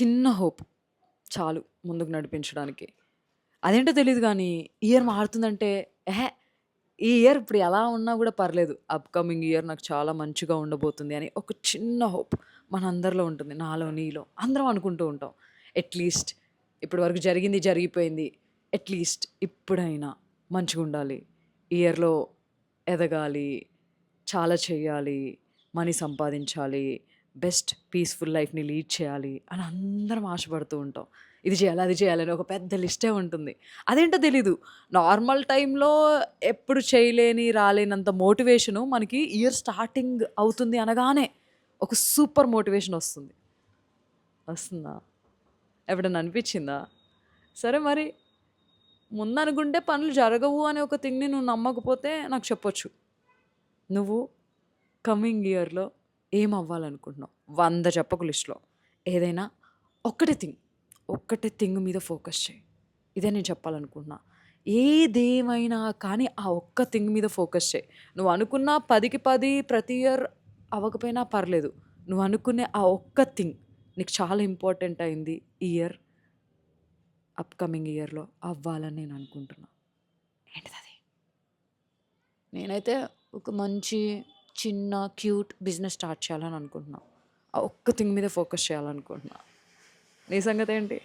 చిన్న హోప్ చాలు ముందుకు నడిపించడానికి. అదేంటో తెలీదు గానీ, ఇయర్ మారుతుందంటే, ఎహే! ఈ ఇయర్ ఇప్పుడు ఎలా ఉన్నా గూడా పర్లేదు. అప్‌కమింగ్ ఇయర్ నాకు చాలా మంచిగా ఉండబోతుంది అని ఒక చిన్న హోప్ మనందరిలో ఉంటుంది. నాలో, నీలో అందరం అనుకుంటూ ఉంటాం. అట్‌లీస్ట్ ఇప్పటి వరకు జరిగింది జరిగిపోయింది. అట్‌లీస్ట్ ఇప్పుడైనా మంచిగుండాలి. ఈ ఇయర్‌లో ఎదగాలి. చాలా చెయ్యాలి. మనీ సంపాదించాలి. బెస్ట్ పీస్‌ఫుల్ లైఫ్‌ని లీడ్ చేయాలి అని అందరం ఆశపడుతూ ఉంటాం. ఇది చేయాలి, అది చేయాలి అని ఒక పెద్ద లిస్టే ఉంటుంది. అదేంటో తెలీదు. నార్మల్ టైమ్‌లో ఎప్పుడు చేయలేని, రాలేనంత మోటివేషను మనకి ఇయర్ స్టార్టింగ్ అవుతుంది అనగానే ఒక సూపర్ మోటివేషన్ వస్తుంది. వస్తుందా? ఎప్పుడన్నా అనిపిచ్చిందా? సరే మరి ముందనుకుంటే పనులు జరగవు అనే ఒక థింగ్‌ని నువ్వు నమ్మకపోతే నాకు చెప్పొచ్చు. నువ్వు కమింగ్ ఇయర్‌లో ఏమవ్వాలనుకుంటున్నావు? 100 చెప్పకు లిస్ట్‌లో. ఏదైనా ఒక్కటే థింగ్ మీద ఫోకస్ చెయి. ఇదే నేను చెప్పాలనుకుంటున్నా. ఏదేమైనా కానీ ఆ ఒక్క థింగ్ మీద ఫోకస్ చెయి. నువ్వు అనుకున్న 10కి 10 ప్రతి ఇయర్ అవ్వకపోయినా పర్లేదు. నువ్వు అనుకునే ఆ ఒక్క థింగ్ నీకు చాలా ఇంపార్టెంట్ అయింది ఈ ఇయర్, అప్‌కమింగ్ ఇయర్‌లో అవ్వాలని నేను అనుకుంటున్నా. ఏంటిదది? నేనైతే ఒక మంచి చిన్న క్యూట్ బిజినెస్ స్టార్ట్ చేయాలని అనుకుంటున్నా. ఆ ఒక్క థింగ్ మీద ఫోకస్ చేయాలనుకుంటున్నా. నీ సంగతేంటి?